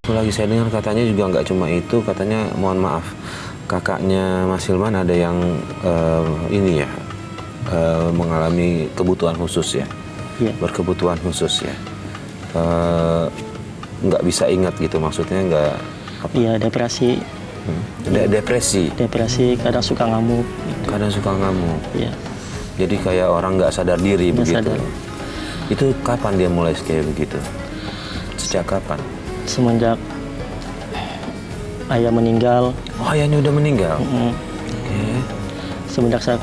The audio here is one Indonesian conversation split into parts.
Satu lagi saya dengar katanya juga nggak cuma itu, katanya mohon maaf, kakaknya Mas Hilman ada yang mengalami kebutuhan khusus ya, berkebutuhan khusus ya, nggak bisa ingat gitu, maksudnya nggak? Iya, depresi. Depresi, kadang suka ngamuk. Kadang suka ngamuk. Iya. Jadi kayak orang nggak sadar diri Nggak begitu. sadar. Itu kapan dia mulai kayak begitu? Sejak kapan? Semenjak ayah meninggal. Oh, ayahnya udah meninggal? Oke. Semenjak saya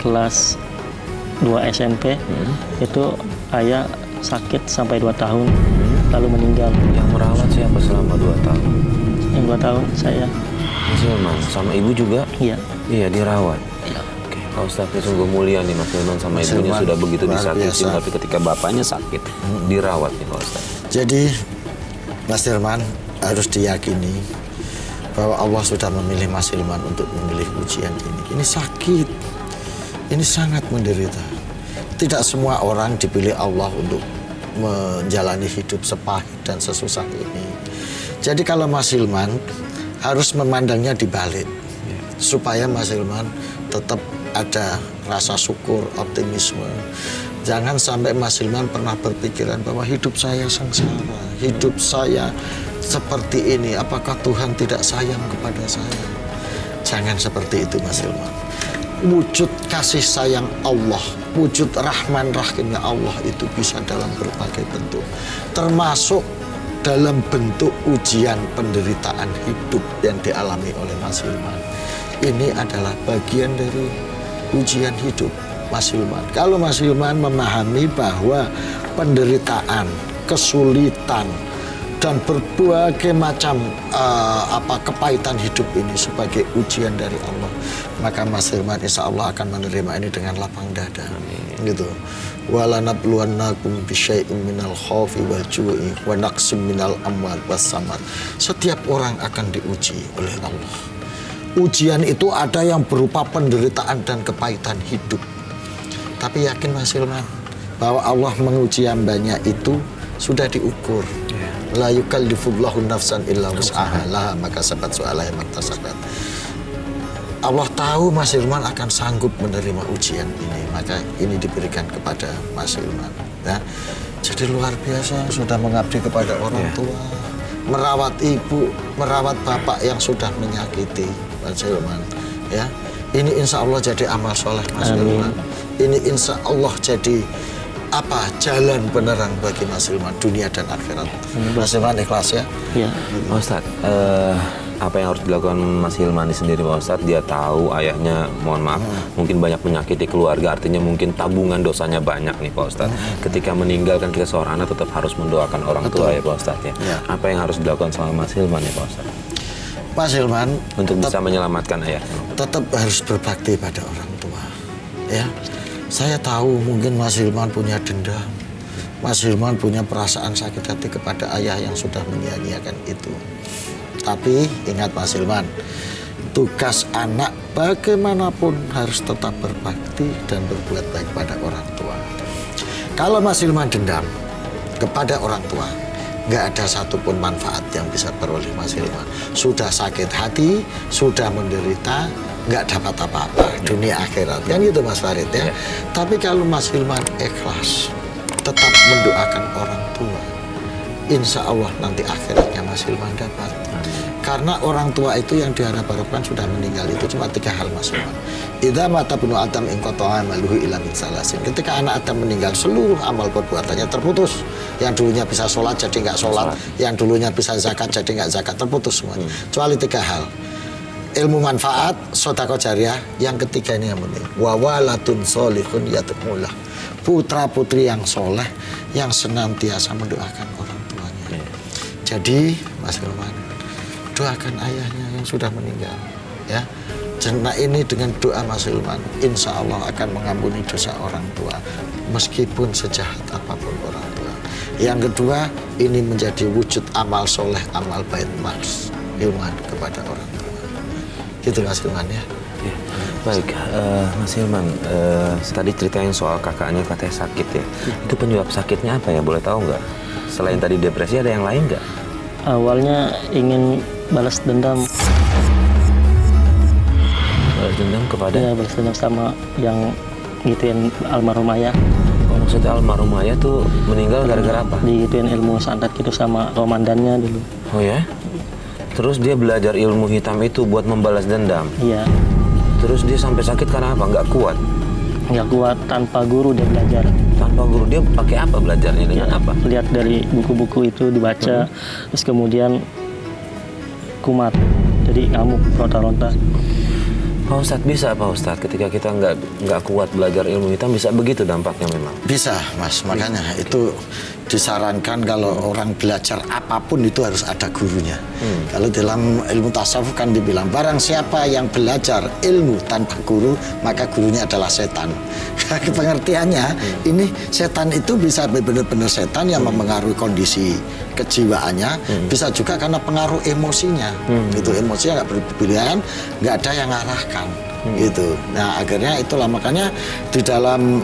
kelas 2 SMP, itu ayah sakit sampai 2 tahun, lalu meninggal. Yang merawat siapa selama 2 tahun? Yang 2 tahun saya. Mas Hilman, sama ibu juga? Iya. Iya, dirawat? Iya. Oke, Pak Ustadz, sungguh mulia nih Mas Hilman sama Mas ibunya Hilman, sudah begitu luar disakitin, biasa. tapi ketika bapaknya sakit, dirawat nih Pak Ustadz. Jadi Mas Hilman harus diyakini bahwa Allah sudah memilih Mas Hilman untuk memilih ujian ini. Ini sakit, ini sangat menderita. Tidak semua orang dipilih Allah untuk menjalani hidup sepahit dan sesusah ini. Jadi kalau Mas Hilman harus memandangnya dibalik, supaya Mas Hilman tetap ada rasa syukur, optimisme. Jangan sampai Mas Hilman pernah berpikiran bahwa hidup saya sengsara, hidup saya seperti ini, apakah Tuhan tidak sayang kepada saya? Jangan seperti itu Mas Hilman. Wujud kasih sayang Allah, wujud rahman rahimnya Allah itu bisa dalam berbagai bentuk, termasuk dalam bentuk ujian penderitaan hidup yang dialami oleh Mas Hilman. Ini adalah bagian dari ujian hidup Mas Hilman. Kalau Mas Hilman memahami bahwa penderitaan, kesulitan, dan berbagai macam kepahitan hidup ini sebagai ujian dari Allah, maka Mas Hilman insya Allah akan menerima ini dengan lapang dada. Gitu. Walanabluwannakum bisyai'in minal khaufi wal ju'i wa naqsim minal amwal was samar. Setiap orang akan diuji oleh Allah. Ujian itu ada yang berupa penderitaan dan kepahitan hidup. Tapi yakin Mas Hilman bahwa Allah menguji hambanya itu sudah diukur. La yukallifullahu nafsan illa wus'aha laha ma kasabat wa 'alaiha ma iktasabat. Allah tahu Mas Hilman akan sanggup menerima ujian ini, maka ini diberikan kepada Mas Hilman. Ya. Jadi luar biasa, sudah mengabdi kepada orang tua, merawat ibu, merawat bapak yang sudah menyakiti Mas Hilman. Ya, ini insya Allah jadi amal soleh Mas Hilman. Ini insya Allah jadi jalan penerang bagi Mas Hilman dunia dan akhirat. Mas Hilman ikhlas ya? Iya. Pak Ustadz, apa yang harus dilakukan Mas Hilman ini sendiri Pak Ustadz? Dia tahu ayahnya, mohon maaf, mungkin banyak menyakiti keluarga, artinya mungkin tabungan dosanya banyak nih Pak Ustadz. Ketika meninggalkan kita seorang anak tetap harus mendoakan orang tua ya Pak Ustadz ya. Apa yang harus dilakukan sama Mas Hilman ya Pak Ustadz? Mas Hilman untuk bisa menyelamatkan ayah. Tetap harus berbakti pada orang tua. Ya, saya tahu mungkin Mas Hilman punya dendam. Mas Hilman punya perasaan sakit hati kepada ayah yang sudah menyia-nyiakan itu. Tapi ingat Mas Hilman, tugas anak bagaimanapun harus tetap berbakti dan berbuat baik pada orang tua. Kalau Mas Hilman dendam kepada orang tua, nggak ada satupun manfaat yang bisa beroleh Mas Hilman. Sudah sakit hati, sudah menderita, nggak dapat apa-apa dunia akhirat. Kan gitu Mas Farid ya. Tapi kalau Mas Hilman ikhlas, tetap mendoakan orang tua, insya Allah nanti akhiratnya Mas Hilman dapat. Karena orang tua itu yang diharap-harapkan sudah meninggal itu cuma 3 hal Mas Hilman. Idza mata ibnu Adam in qata'a amaluhu illa min salasin. Ketika anak Adam meninggal, seluruh amal perbuatannya terputus. Yang dulunya bisa sholat jadi nggak sholat, yang dulunya bisa zakat jadi nggak zakat, terputus semuanya. Kecuali 3 hal. Ilmu manfaat, sedekah jariah, yang ketiga ini yang penting. Wa walatun sholihun yad'ulah. Putra-putri yang soleh yang senantiasa mendoakan orang tuanya. Jadi Mas Hilman, doakan ayahnya yang sudah meninggal ya. Nah ini dengan doa Mas Hilman, insya Allah akan mengampuni dosa orang tua meskipun sejahat apapun orang tua. Yang kedua, ini menjadi wujud amal soleh, amal baik Mas Hilman kepada orang tua. Gitu Mas Hilman ya. Baik, Mas Hilman, tadi ceritain soal kakaknya katanya sakit ya. Itu penyebab sakitnya apa ya? Boleh tahu nggak? Selain tadi depresi ada yang lain nggak? Awalnya ingin balas dendam, Balas dendam kepada? ya balas dendam sama yang gituin almarhum ayah. Oh, maksudnya almarhum ayah tuh meninggal gara-gara apa? Digituin ilmu santet gitu sama komandannya dulu. Oh ya? Terus dia belajar ilmu hitam itu buat membalas dendam. Iya, Terus dia sampai sakit karena apa? Nggak kuat. nggak kuat tanpa guru dia belajar. Tanpa guru dia pakai apa belajarnya? Dengan Ya, apa? lihat dari buku-buku itu dibaca, terus kemudian kumat, jadi ngamuk, ronta-ronta. Pak Ustadz, bisa Pak Ustadz ketika kita nggak kuat belajar ilmu hitam bisa begitu dampaknya memang? Bisa, Mas. Makanya itu disarankan kalau orang belajar apapun itu harus ada gurunya. Kalau dalam ilmu tasawuf kan dibilang barang siapa yang belajar ilmu tanpa guru maka gurunya adalah setan. Pengertiannya ini setan itu bisa benar-benar setan yang mempengaruhi kondisi kejiwaannya, bisa juga karena pengaruh emosinya. Itu emosinya nggak berpilihan, nggak ada yang ngarahkan. Gitu. Nah akhirnya itulah makanya di dalam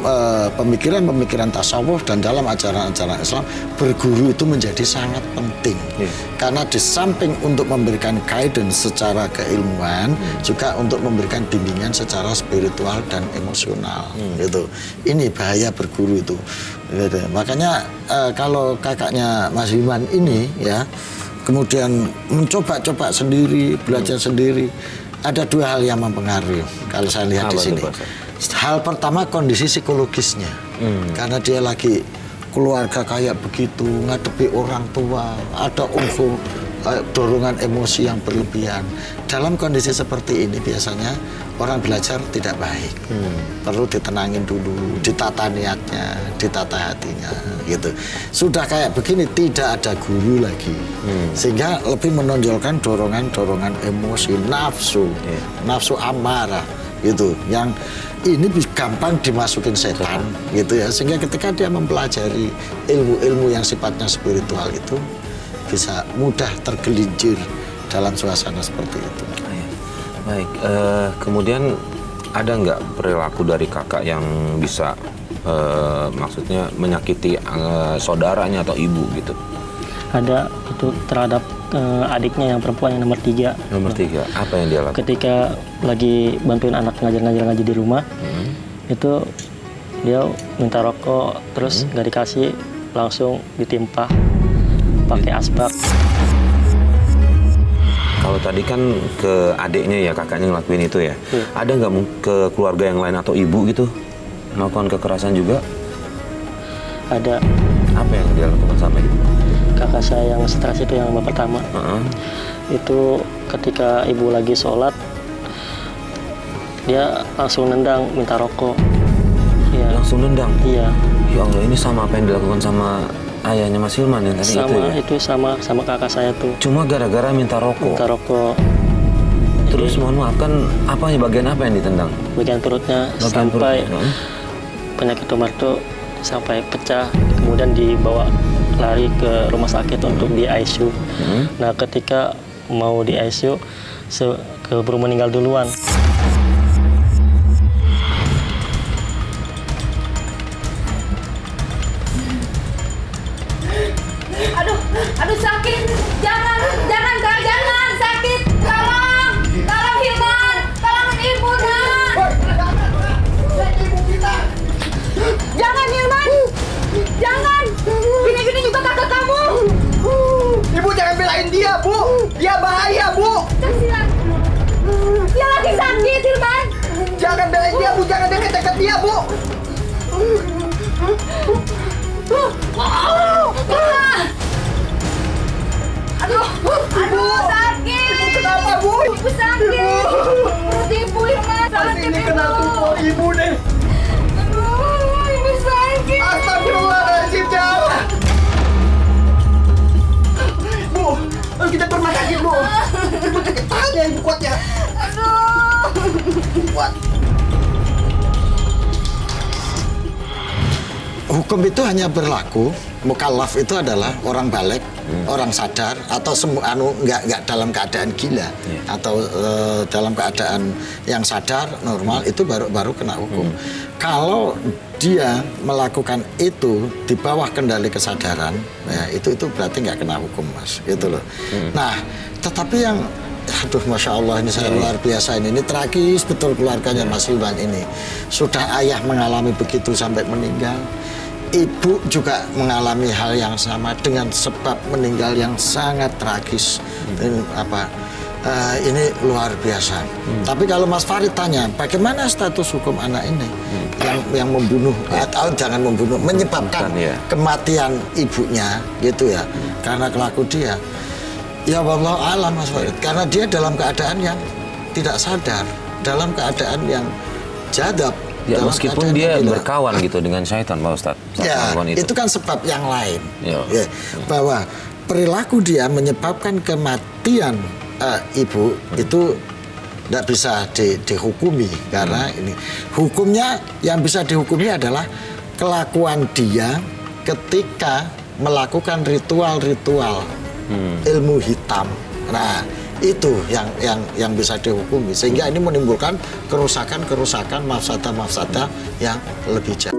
pemikiran-pemikiran tasawuf dan dalam ajaran-ajaran Islam berguru itu menjadi sangat penting. Karena di samping untuk memberikan guidance secara keilmuan juga untuk memberikan bimbingan secara spiritual dan emosional. Gitu. Ini bahaya berguru itu. Gitu. Makanya kalau kakaknya Mas Hilman ini ya kemudian mencoba-coba sendiri, belajar sendiri. Ada dua hal yang mempengaruhi kalau saya lihat di sini. Hal pertama kondisi psikologisnya, karena dia lagi keluarga kayak begitu, ngadepi orang tua, ada unsur dorongan emosi yang berlebihan. Dalam kondisi seperti ini biasanya orang belajar tidak baik. Perlu ditenangin dulu, ditata niatnya, ditata hatinya, gitu. Sudah kayak begini tidak ada guru lagi, sehingga lebih menonjolkan dorongan-dorongan emosi, nafsu amarah, gitu. Yang ini gampang dimasukin setan, gitu ya. Sehingga ketika dia mempelajari ilmu-ilmu yang sifatnya spiritual itu bisa mudah tergelincir dalam suasana seperti itu. Baik, kemudian ada nggak perilaku dari kakak yang bisa maksudnya menyakiti saudaranya atau ibu gitu? Ada itu terhadap adiknya yang perempuan yang nomor 3. Nomor 3, apa yang dia lakukan? Ketika lagi bantuin anak ngaji di rumah, itu dia minta rokok, terus nggak dikasih, langsung ditimpa pakai asbak. Kalau tadi kan ke adiknya ya kakaknya ngelakuin itu ya. Ada nggak ke keluarga yang lain atau ibu gitu melakukan kekerasan juga? Ada. Apa yang dia lakukan sama ibu? Kakak saya yang stres itu yang pertama. Itu ketika ibu lagi sholat, dia langsung nendang minta rokok. Ya. Langsung nendang? Iya. Ya Allah, ini sama apa yang dilakukan sama ayahnya Mas Hilman yang tadi sama itu ya? sama kakak saya tuh. Cuma gara-gara minta rokok? Minta rokok. Terus mohon maaf kan bagian apa yang ditendang? Bagian perutnya Bagian sampai perutnya, penyakit tumor tuh sampai pecah. Kemudian dibawa lari ke rumah sakit untuk di ICU. Nah ketika mau di ICU keburu meninggal duluan. Aduh sakit, jangan Kak, jangan sakit, tolong Hilman, tolongin ibu nak. Ibu kita. Jangan Hilman, jangan, gini juga kakak kamu. Ibu jangan belain dia, Bu, dia bahaya, Bu. Kasihan, dia lagi sakit Hilman. Jangan belain dia, Bu, jangan deket-deket dia, Bu. Aduh sakit. Ibu kenapa, Bu? Ibu sakit. Perut ibu Hilman Pasti sakit ini kena tumpul ibu deh. Aduh, ibu sakit. Astagfirullahaladzim, jangan. Bu, ayo kita ke rumah sakit, Bu. Ibu sakit, tahan ya, Ibu kuat ya. Aduh. Kuat. Hukum itu hanya berlaku, mukallaf itu adalah orang balik, orang sadar atau nggak dalam keadaan gila atau dalam keadaan yang sadar normal itu baru kena hukum. Kalau dia melakukan itu di bawah kendali kesadaran, ya itu berarti nggak kena hukum, Mas, gitu loh. Nah, tetapi yang, aduh, masya Allah, ini saya luar biasa ini tragis betul keluarganya Mas Hilman ini. Sudah ayah mengalami begitu sampai meninggal, ibu juga mengalami hal yang sama dengan sebab meninggal yang sangat tragis. Ini luar biasa. Tapi kalau Mas Farid tanya, bagaimana status hukum anak ini yang membunuh atau jangan membunuh, menyebabkan kematian ibunya, gitu ya, karena kelaku dia. Ya wallahu alam, Mas Farid, karena dia dalam keadaan yang tidak sadar, dalam keadaan yang jadab. Ya, meskipun dia berkawan gitu dengan syaitan, Pak Ustadz. Ya, itu kan sebab yang lain. Ya, bahwa perilaku dia menyebabkan kematian ibu itu tidak bisa dihukumi, karena ini hukumnya yang bisa dihukumi adalah kelakuan dia ketika melakukan ritual-ritual ilmu hitam. Nah, itu yang bisa dihukumi, sehingga ini menimbulkan kerusakan-kerusakan, mafsada yang lebih jauh.